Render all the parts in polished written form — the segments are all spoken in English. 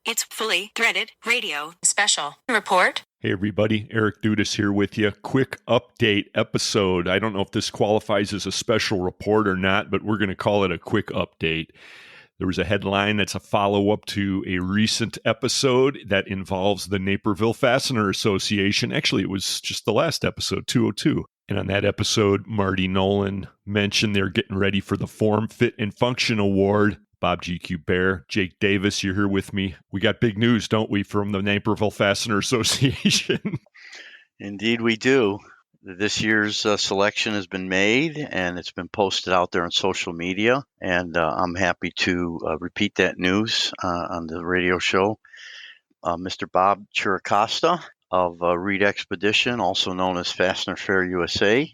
It's fully threaded radio special report. Hey everybody, Eric Dudas here with you. Quick update episode. I don't know if this qualifies as a special report or not, but we're going to call it a quick update. There was a headline that's a follow-up to a recent episode that involves the Naperville Fastener Association. Actually, it was just the last episode, 202. And on that episode, Marty Nolan mentioned they're getting ready for the Form, Fit, and Function Award. Bob GQ Baer, Jake Davis, you're here with me. We got big news, don't we, from the Naperville Fastener Association? Indeed, we do. This year's selection has been made, and it's been posted out there on social media. And I'm happy to repeat that news on the radio show. Mr. Bob Chiricosta of RX Expeditions, also known as Fastener Fair USA,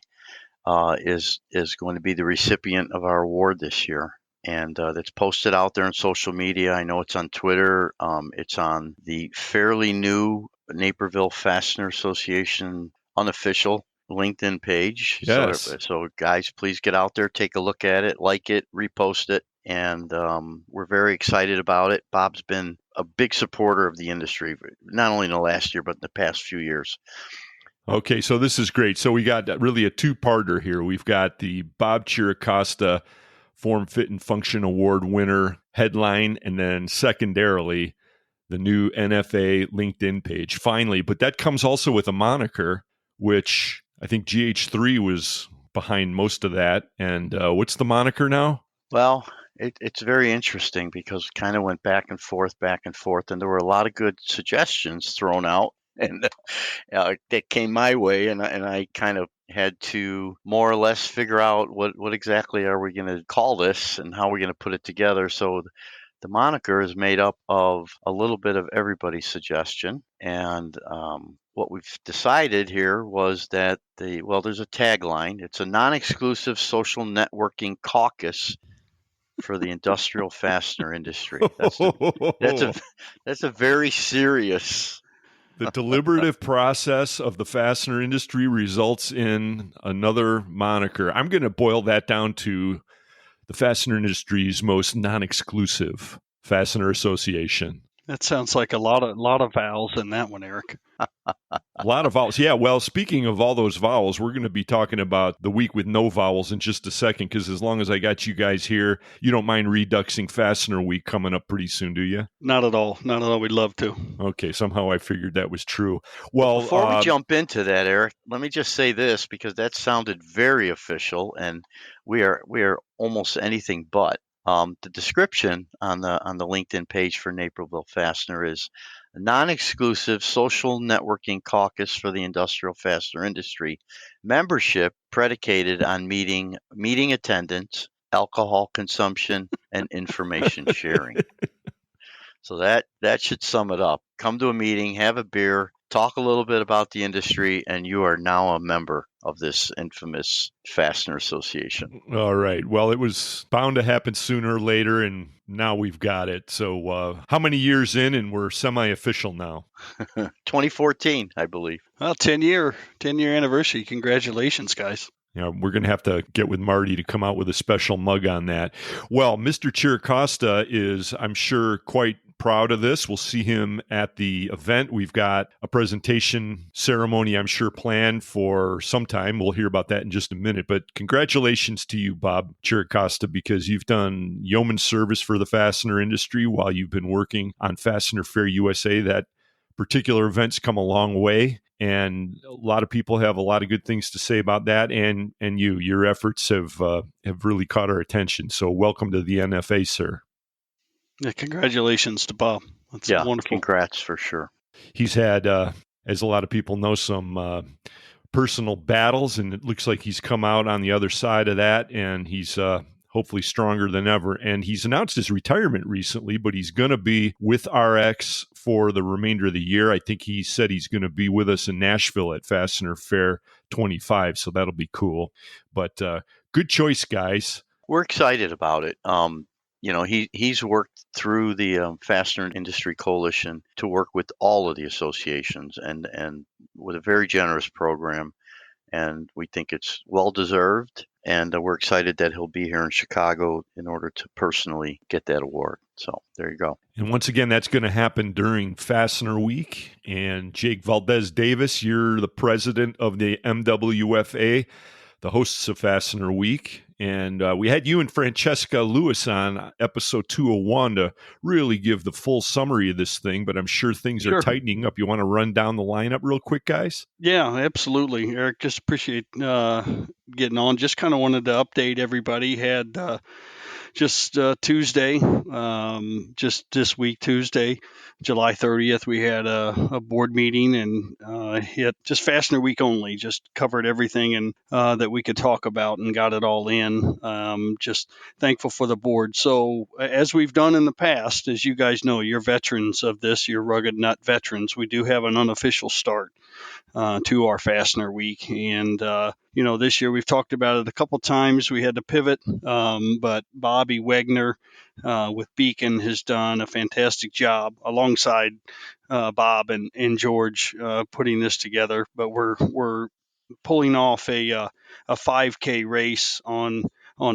is going to be the recipient of our award this year. And that's posted out there on social media. I know it's on Twitter. It's on the fairly new Naperville Fastener Association unofficial LinkedIn page. Yes. So guys, please get out there, take a look at it, like it, repost it. And we're very excited about it. Bob's been a big supporter of the industry, not only in the last year, but in the past few years. Okay, so this is great. So we got really a two-parter here. We've got the Bob Chiricosta Form, Fit, and Function Award winner headline, and then secondarily, the new NFA LinkedIn page. Finally, but that comes also with a moniker, which I think GH3 was behind most of that. And what's the moniker now? Well, it's very interesting because it kind of went back and forth, and there were a lot of good suggestions thrown out, and that came my way, and I kind of had to more or less figure out what exactly are we going to call this and how we're going to put it together. So the moniker is made up of a little bit of everybody's suggestion, and what we've decided here was that there's a tagline. It's a non-exclusive social networking caucus for the industrial fastener industry. That's a very serious. The deliberative process of the fastener industry results in another moniker. I'm going to boil that down to the fastener industry's most non-exclusive fastener association. That sounds like a lot of vowels in that one, Eric. A lot of vowels. Yeah, well, speaking of all those vowels, we're going to be talking about the week with no vowels in just a second, because as long as I got you guys here, you don't mind reduxing Fastener Week coming up pretty soon, do you? Not at all. Not at all. We'd love to. Okay, somehow I figured that was true. Well, before we jump into that, Eric, let me just say this, because that sounded very official, and we are almost anything but. The description on the LinkedIn page for Naperville Fastener is a non-exclusive social networking caucus for the industrial fastener industry. Membership predicated on meeting attendance, alcohol consumption, and information sharing. So that should sum it up. Come to a meeting, have a beer, talk a little bit about the industry, and you are now a member of this infamous Fastener Association. All right. Well, it was bound to happen sooner or later, and now we've got it. So how many years in, and we're semi-official now? 2014, I believe. Well, 10-year anniversary. Congratulations, guys. Yeah, we're going to have to get with Marty to come out with a special mug on that. Well, Mr. Chiricosta is, I'm sure, quite proud of this. We'll see him at the event. We've got a presentation ceremony, I'm sure, planned for some time. We'll hear about that in just a minute. But congratulations to you, Bob Chiricosta, because you've done yeoman service for the fastener industry while you've been working on Fastener Fair USA. That particular event's come a long way, and a lot of people have a lot of good things to say about that. And your efforts have really caught our attention. So welcome to the NFA, sir. Yeah, congratulations to Bob. That's wonderful. Congrats for sure. He's had, as a lot of people know, some personal battles, and it looks like he's come out on the other side of that, and he's hopefully stronger than ever. And he's announced his retirement recently, but he's going to be with RX for the remainder of the year. I think he said he's going to be with us in Nashville at Fastener Fair 25, so that'll be cool. But good choice, guys. We're excited about it. He's worked through the Fastener Industry Coalition to work with all of the associations and with a very generous program. And we think it's well-deserved. And we're excited that he'll be here in Chicago in order to personally get that award. So there you go. And once again, that's going to happen during Fastener Week. And Jake Valdez Davis, you're the president of the MWFA, the hosts of Fastener Week. And we had you and Francesca Lewis on episode 201 to really give the full summary of this thing, but I'm sure things are tightening up. You want to run down the lineup real quick, guys? Yeah, absolutely. Eric, just appreciate getting on. Just kind of wanted to update everybody. Had just Tuesday, just this week, Tuesday, July 30th, we had a board meeting and hit just Fastener Week only, just covered everything and that we could talk about and got it all in. Just thankful for the board. So as we've done in the past, as you guys know, you're veterans of this, you're rugged nut veterans, we do have an unofficial start to our Fastener Week. And, this year we've talked about it a couple times. We had to pivot, but Bobby Wegner with Beacon has done a fantastic job alongside Bob and George putting this together. But we're pulling off a 5K race on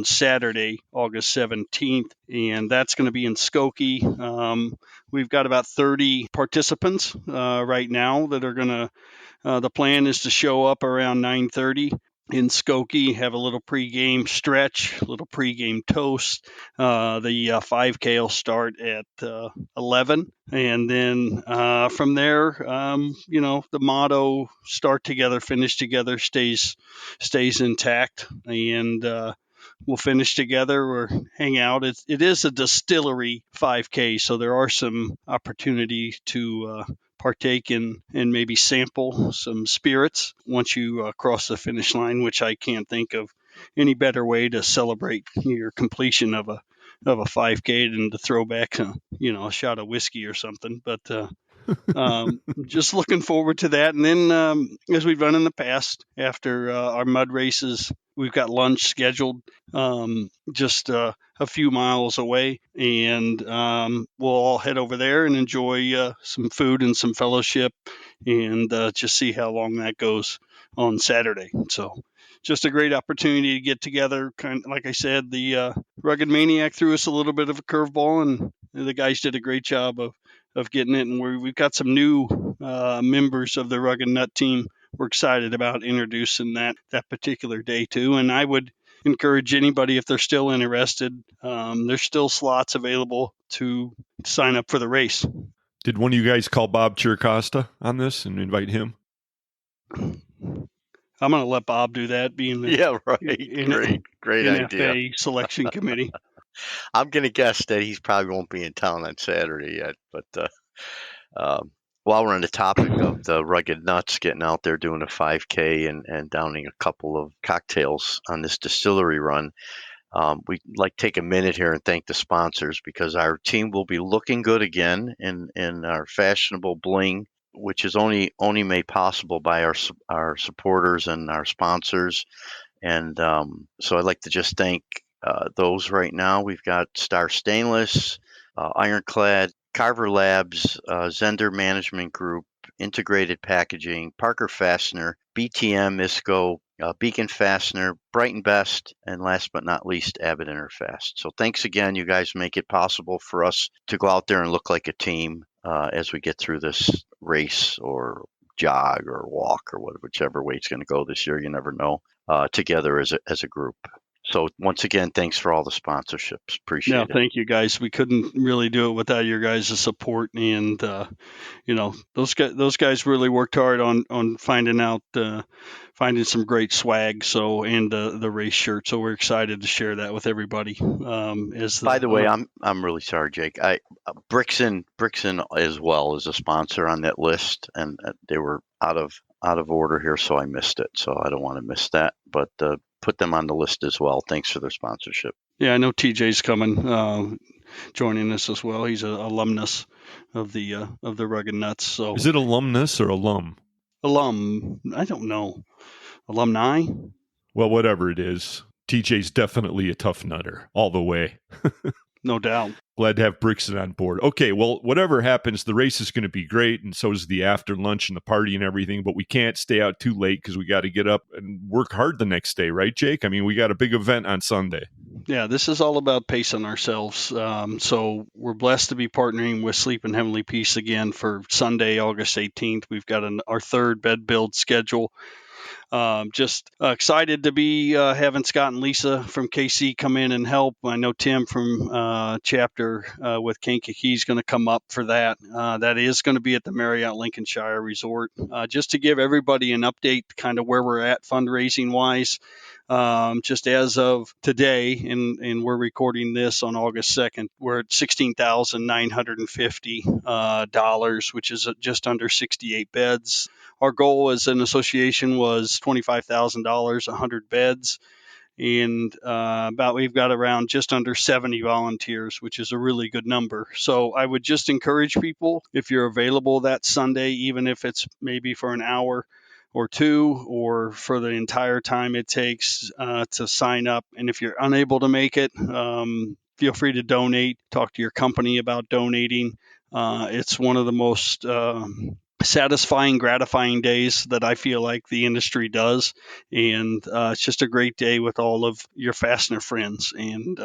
Saturday, August 17th, and that's going to be in Skokie. We've got about 30 participants right now that are going to. The plan is to show up around 9:30 in Skokie, have a little pregame stretch, a little pregame toast. The 5K will start at 11, and then from there, the motto "Start together, finish together" stays intact, and we'll finish together or hang out. It is a distillery 5K, so there are some opportunities to partake in and maybe sample some spirits once you cross the finish line, which I can't think of any better way to celebrate your completion of a 5K than to throw back a shot of whiskey or something. But just looking forward to that. And then as we've done in the past, after our mud races, we've got lunch scheduled just a few miles away, and we'll all head over there and enjoy some food and some fellowship, and just see how long that goes on Saturday. So just a great opportunity to get together. Kind of, like I said, the Rugged Maniac threw us a little bit of a curveball, and the guys did a great job of getting it. And we've got some new members of the Rugged Nut team we're excited about introducing that particular day too. And I would encourage anybody, if they're still interested, there's still slots available to sign up for the race. Did one of you guys call Bob Chiricosta on this and invite him? I'm going to let Bob do that, being the Yeah, right. Great idea. NFA selection committee. I'm going to guess that he's probably won't be in town on Saturday yet, but while we're on the topic of the Rugged Nuts getting out there doing a 5K and downing a couple of cocktails on this distillery run, we'd like to take a minute here and thank the sponsors, because our team will be looking good again in our fashionable bling, which is only made possible by our supporters and our sponsors. And so I'd like to just thank those right now. We've got Star Stainless, Ironclad, Carver Labs, Zender Management Group, Integrated Packaging, Parker Fastener, BTM, ISCO, Beacon Fastener, Brighton Best, and last but not least, Abbott Interfast. So thanks again. You guys make it possible for us to go out there and look like a team as we get through this race or jog or walk or whichever way it's going to go this year. You never know. Together as a group. So once again, thanks for all the sponsorships. Appreciate it. Thank you, guys. We couldn't really do it without your guys' support, and those guys really worked hard on finding some great swag. So and the race shirt. So we're excited to share that with everybody. By the way, I'm really sorry, Jake. Brixton as well is a sponsor on that list, and they were out of order here, so I missed it. So I don't want to miss that, but put them on the list as well. Thanks for their sponsorship. Yeah, I know TJ's coming, joining us as well. He's an alumnus of the Rugged Nuts. So is it alumnus or alum? Alum, I don't know. Alumni? Well, whatever it is, TJ's definitely a tough nutter all the way. No doubt. Glad to have Brixton on board. Okay, well, whatever happens, the race is going to be great, and so is the after lunch and the party and everything, but we can't stay out too late because we got to get up and work hard the next day, right, Jake? I mean, we got a big event on Sunday. Yeah, this is all about pacing ourselves. So we're blessed to be partnering with Sleep in Heavenly Peace again for Sunday, August 18th. We've got our third bed build schedule. Just excited to be having Scott and Lisa from KC come in and help. I know Tim from chapter with Kankakee is going to come up for that. That is going to be at the Marriott Lincolnshire Resort. Just to give everybody an update, kind of where we're at fundraising wise. Just as of today, and we're recording this on August 2nd, we're at $16,950, which is just under 68 beds. Our goal as an association was $25,000, 100 beds. And we've got around just under 70 volunteers, which is a really good number. So I would just encourage people, if you're available that Sunday, even if it's maybe for an hour or two, or for the entire time it takes to sign up. And if you're unable to make it, feel free to donate. Talk to your company about donating. It's one of the most satisfying, gratifying days that I feel like the industry does. And it's just a great day with all of your fastener friends, and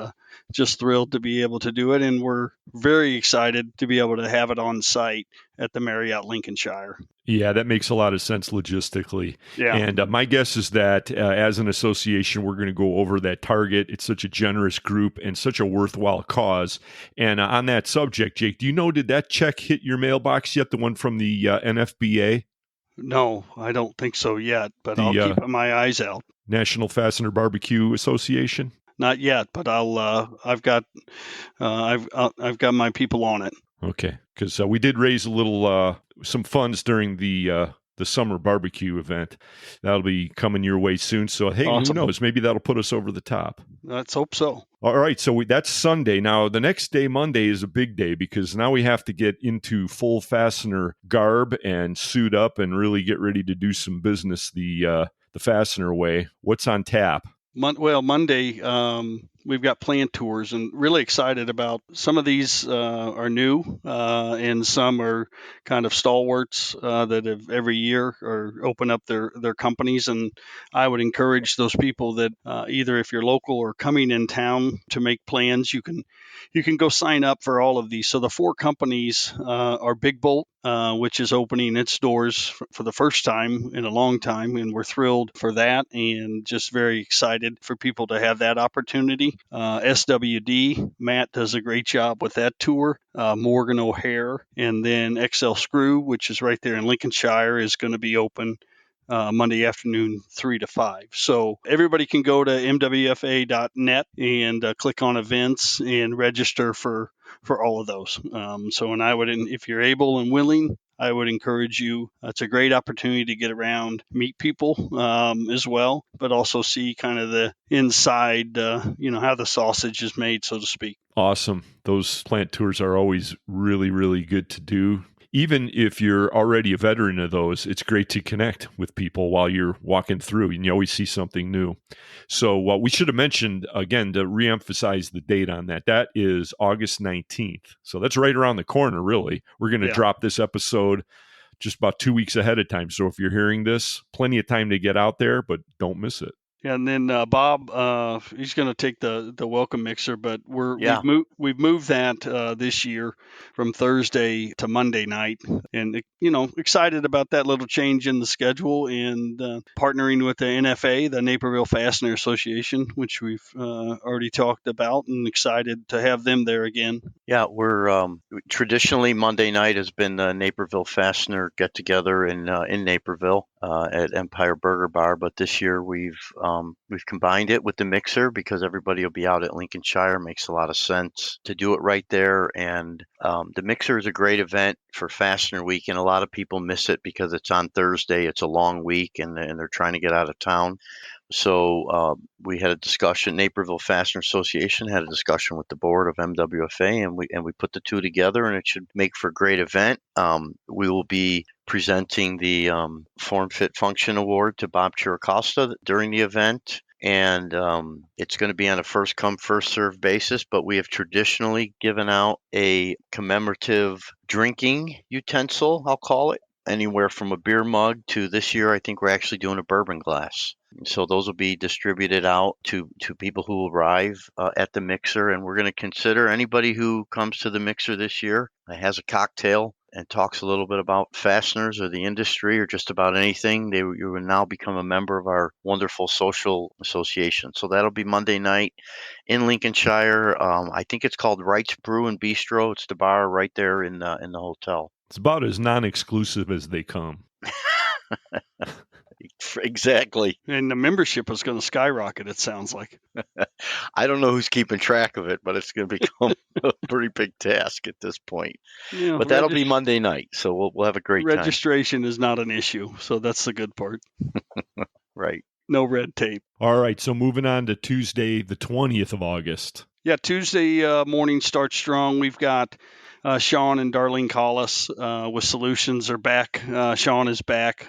just thrilled to be able to do it. And we're very excited to be able to have it on site at the Marriott Lincolnshire. Yeah, that makes a lot of sense logistically. Yeah. And my guess is that as an association, we're going to go over that target. It's such a generous group and such a worthwhile cause. And on that subject, Jake, do you know, did that check hit your mailbox yet, the one from the NFBA? No, I don't think so yet, but I'll keep my eyes out. National Fastener Barbecue Association? Not yet, but I've got my people on it. Okay, because we did raise a little some funds during the summer barbecue event. That'll be coming your way soon. So hey, Awesome. Who knows? Maybe that'll put us over the top. Let's hope so. All right, so that's Sunday. Now the next day, Monday, is a big day because now we have to get into full fastener garb and suit up and really get ready to do some business the fastener way. What's on tap? Monday, we've got plant tours, and really excited about some of these. Are new, and some are kind of stalwarts that have every year or open up their companies. And I would encourage those people that either if you're local or coming in town to make plans, you can go sign up for all of these. So the 4 companies are Big Bolt, which is opening its doors for the first time in a long time, and we're thrilled for that, and just very excited for people to have that opportunity. SWD, Matt does a great job with that tour. Morgan O'Hare, and then XL Screw, which is right there in Lincolnshire, is going to be open Monday afternoon, 3 to 5. So everybody can go to mwfa.net and click on events and register for all of those. And I would, if you're able and willing, I would encourage you. It's a great opportunity to get around, meet people as well, but also see kind of the inside, how the sausage is made, so to speak. Awesome. Those plant tours are always really, really good to do. Even if you're already a veteran of those, it's great to connect with people while you're walking through, and you always see something new. So we should have mentioned, again, to reemphasize the date on that, that is August 19th. So that's right around the corner, really. We're going to drop this episode just about 2 weeks ahead of time. So if you're hearing this, plenty of time to get out there, but don't miss it. And then Bob, he's going to take the welcome mixer, but we've moved that this year from Thursday to Monday night, and excited about that little change in the schedule, and partnering with the NFA, the Naperville Fastener Association, which we've already talked about, and excited to have them there again. Yeah, we're traditionally Monday night has been the Naperville Fastener get together in Naperville at Empire Burger Bar, but this year we've combined it with the mixer because everybody will be out at Lincolnshire. Makes a lot of sense to do it right there. And the mixer is a great event for Fastener Week, and a lot of people miss it because it's on Thursday. It's a long week, and they're trying to get out of town. So we had a discussion. Naperville Fastener Association had a discussion with the board of MWFA, and we put the two together, and it should make for a great event. We will be presenting the Form Fit Function Award to Bob Chiricosta during the event. and it's going to be on a first come, first served basis. But we have traditionally given out a commemorative drinking utensil, I'll call it, anywhere from a beer mug to this year, I think we're actually doing a bourbon glass. So those will be distributed out to people who arrive at the mixer, and we're going to consider anybody who comes to the mixer this year has a cocktail and talks a little bit about fasteners or the industry or just about anything. You will now become a member of our wonderful social association. So that'll be Monday night in Lincolnshire. I think it's called Wright's Brew and Bistro. It's the bar right there in the hotel. It's about as non-exclusive as they come. Exactly. And the membership is going to skyrocket, it sounds like. I don't know who's keeping track of it, but it's going to become a pretty big task at this point. Yeah, but that'll be Monday night, so we'll have a great time. Registration is not an issue, so that's the good part. Right. No red tape. All right, so moving on to Tuesday, the 20th of August. Yeah, Tuesday morning starts strong. We've got Sean and Darlene Collis with Solutions are back. Sean is back.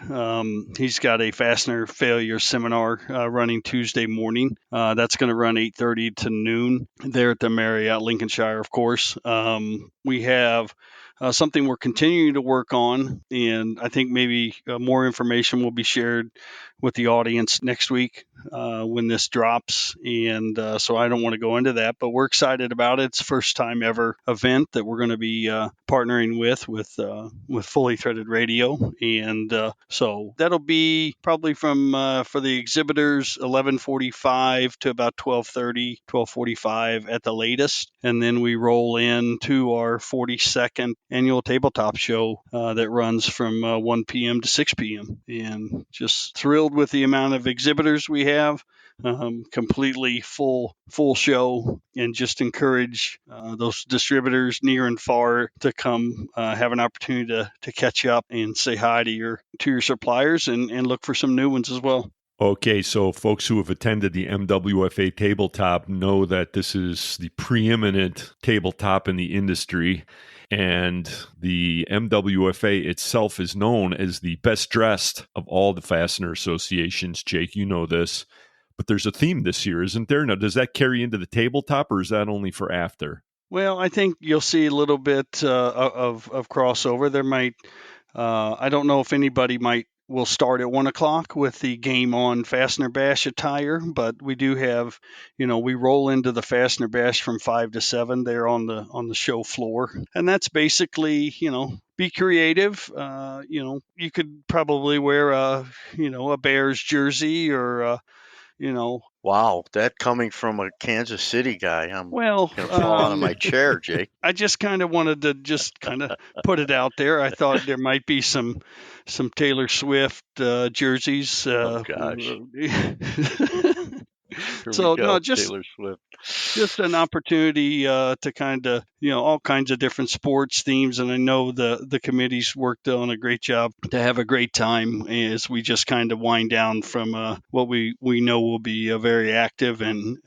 He's got a fastener failure seminar running Tuesday morning. That's going to run 8:30 to noon there at the Marriott Lincolnshire, of course. We have something we're continuing to work on, and I think maybe more information will be shared with the audience next week when this drops. And so I don't want to go into that, but we're excited about it. It's the first time ever event that we're going to be partnering with Fully Threaded Radio. And so that'll be probably from for the exhibitors 11:45 to about 12:30, 12:45 at the latest. And then we roll into our 42nd annual tabletop show that runs from 1 p.m. to 6 p.m. And just thrilled with the amount of exhibitors we have. Completely full show, and just encourage those distributors near and far to come have an opportunity to catch up and say hi to your suppliers and look for some new ones as well. Okay, so folks who have attended the MWFA tabletop know that this is the preeminent tabletop in the industry. And the MWFA itself is known as the best dressed of all the fastener associations. Jake, you know this, but there's a theme this year, isn't there? Now, does that carry into the tabletop, or is that only for after? Well, I think you'll see a little bit of crossover. There might, I don't know if anybody will start at 1 o'clock with the Game On Fastener Bash attire, but we do have, we roll into the Fastener Bash from 5 to 7 there on the show floor. And that's basically, be creative. You could probably wear a Bears jersey or, Wow, that coming from a Kansas City guy, I'm well, going to fall out of my chair, Jake. I just kind of wanted to just kind of put it out there. I thought there might be some Taylor Swift jerseys. Oh, gosh. So no, just Taylor Swift. Just an opportunity to kind of, all kinds of different sports themes. And I know the committee's worked on a great job to have a great time as we just kind of wind down from what we know will be a very active and,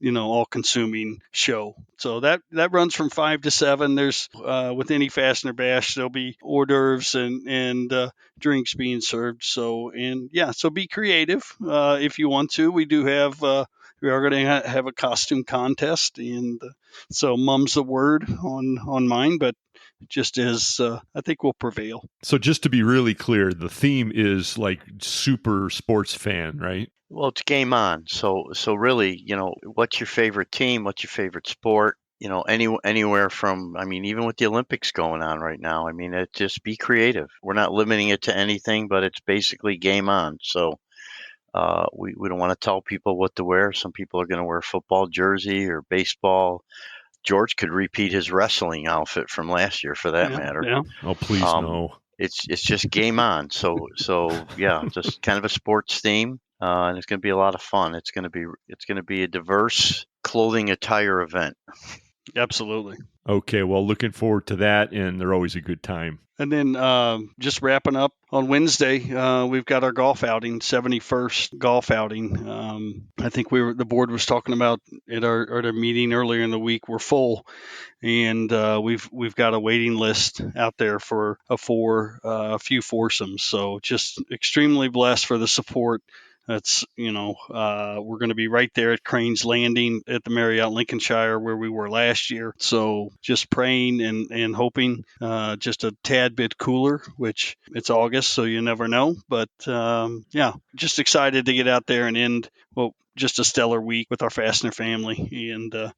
all-consuming show. So that runs from 5 to 7. There's with any Fastener Bash, there'll be hors d'oeuvres and drinks being served. So be creative if you want to. We do have we are going to have a costume contest, and so mum's the word on mine, but just as I think will prevail. So just to be really clear, the theme is like super sports fan, right? Well, it's Game On. So really, what's your favorite team? What's your favorite sport? Anywhere from, even with the Olympics going on right now, just be creative. We're not limiting it to anything, but it's basically Game On. So we don't want to tell people what to wear. Some people are going to wear a football jersey or baseball. George could repeat his wrestling outfit from last year, for that matter. Yeah. Oh, please no. It's just Game On. So yeah, just kind of a sports theme, and it's going to be a lot of fun. It's going to be a diverse clothing attire event. Absolutely. Okay, well, looking forward to that, and they're always a good time. And then just wrapping up on Wednesday, we've got our golf outing, 71st golf outing. I think the board was talking about at our meeting earlier in the week. We're full, and we've got a waiting list out there for a few foursomes. So just extremely blessed for the support That's, we're going to be right there at Crane's Landing at the Marriott Lincolnshire where we were last year. So just praying and hoping, just a tad bit cooler, which it's August, so you never know. But just excited to get out there and end, just a stellar week with our Fastener family and,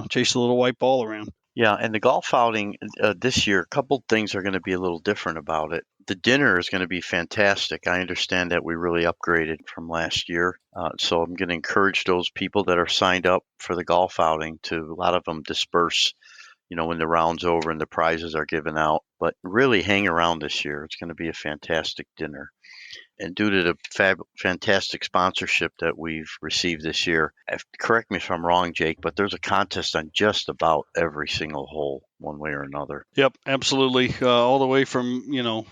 chase a little white ball around. Yeah, and the golf outing this year, a couple things are going to be a little different about it. The dinner is going to be fantastic. I understand that we really upgraded from last year. So I'm going to encourage those people that are signed up for the golf outing to, a lot of them disperse, when the round's over and the prizes are given out. But really hang around this year. It's going to be a fantastic dinner. And due to the fantastic sponsorship that we've received this year, correct me if I'm wrong, Jake, but there's a contest on just about every single hole, one way or another. Yep, absolutely. All the way from,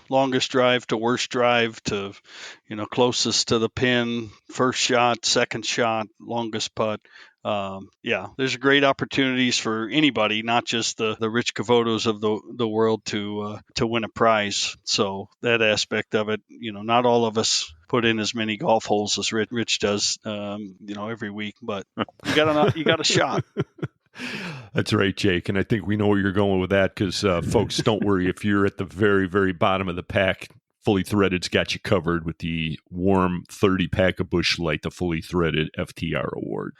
longest drive to worst drive to, closest to the pin, first shot, second shot, longest putt. There's great opportunities for anybody, not just the Rich Cavotos of the world to win a prize. So that aspect of it, not all of us put in as many golf holes as Rich does, every week, but you got a shot. That's right, Jake. And I think we know where you're going with that because, folks, don't worry. If you're at the very, very bottom of the pack, Fully Threaded's got you covered with the warm 30-pack of Busch Light, the Fully Threaded FTR Award.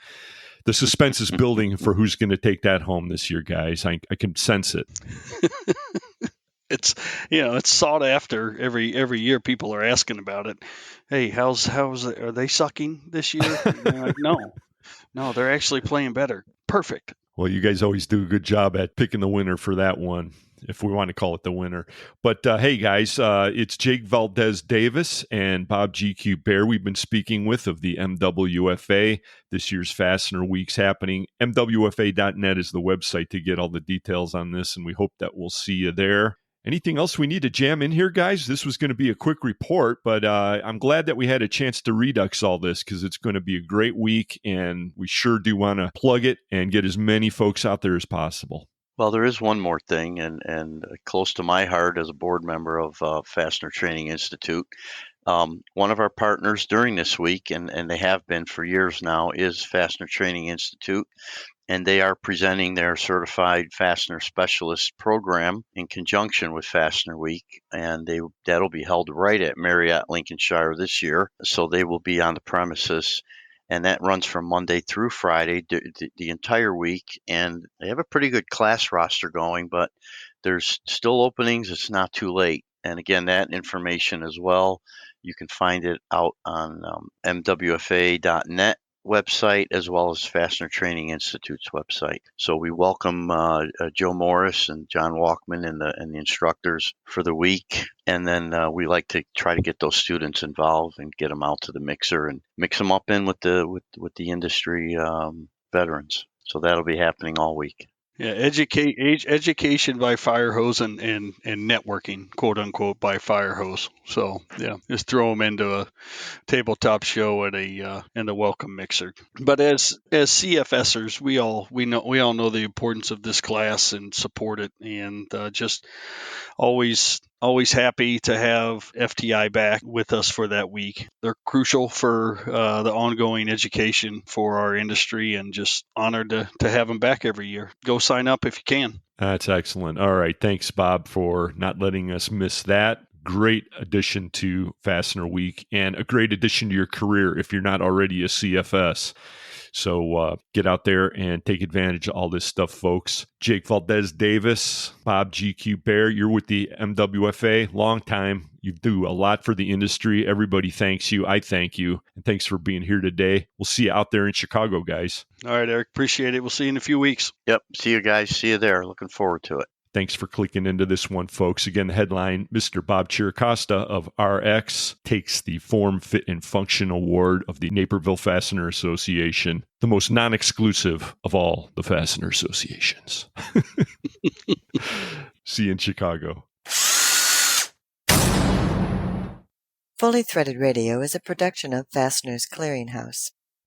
The suspense is building for who's going to take that home this year, guys. I can sense it. It's it's sought after every year. People are asking about it. Hey, how's it? Are they sucking this year? Like, no, they're actually playing better. Perfect. Well, you guys always do a good job at picking the winner for that one, if we want to call it the winner. But hey, guys, it's Jake Valdez Davis and Bob GQ Baer we've been speaking with of the MWFA. This year's Fastener Week's happening. MWFA.net is the website to get all the details on this, and we hope that we'll see you there. Anything else we need to jam in here, guys? This was going to be a quick report, but I'm glad that we had a chance to redux all this because it's going to be a great week, and we sure do want to plug it and get as many folks out there as possible. Well, there is one more thing, and close to my heart as a board member of Fastener Training Institute. One of our partners during this week, and they have been for years now, is Fastener Training Institute. And they are presenting their Certified Fastener Specialist program in conjunction with Fastener Week. And that'll be held right at Marriott Lincolnshire this year. So they will be on the premises. And that runs from Monday through Friday, the entire week. And they have a pretty good class roster going, but there's still openings. It's not too late. And again, that information as well, you can find it out on MWFA.net website as well as Fastener Training Institute's website. So we welcome Joe Morris and John Walkman and the instructors for the week. And then we like to try to get those students involved and get them out to the mixer and mix them up in with the industry veterans. So that'll be happening all week. Yeah, education by fire hose and networking, quote unquote, by fire hose. So yeah, just throw them into a tabletop show and a welcome mixer. But as CFSers, we all know the importance of this class and support it, and just always happy to have FTI back with us for that week. They're crucial for the ongoing education for our industry, and just honored to have them back every year. Go sign up if you can. That's excellent. All right. Thanks, Bob, for not letting us miss that. Great addition to Fastener Week and a great addition to your career if you're not already a CFS. So get out there and take advantage of all this stuff, folks. Jake Valdez Davis, Bob GQ Baer, you're with the MWFA. Long time. You do a lot for the industry. Everybody thanks you. I thank you. And thanks for being here today. We'll see you out there in Chicago, guys. All right, Eric. Appreciate it. We'll see you in a few weeks. Yep. See you guys. See you there. Looking forward to it. Thanks for clicking into this one, folks. Again, the headline, Mr. Bob Chiricosta of RX takes the Form, Fit, and Function Award of the Naperville Fastener Association, the most non-exclusive of all the fastener associations. See you in Chicago. Fully Threaded Radio is a production of Fasteners Clearinghouse.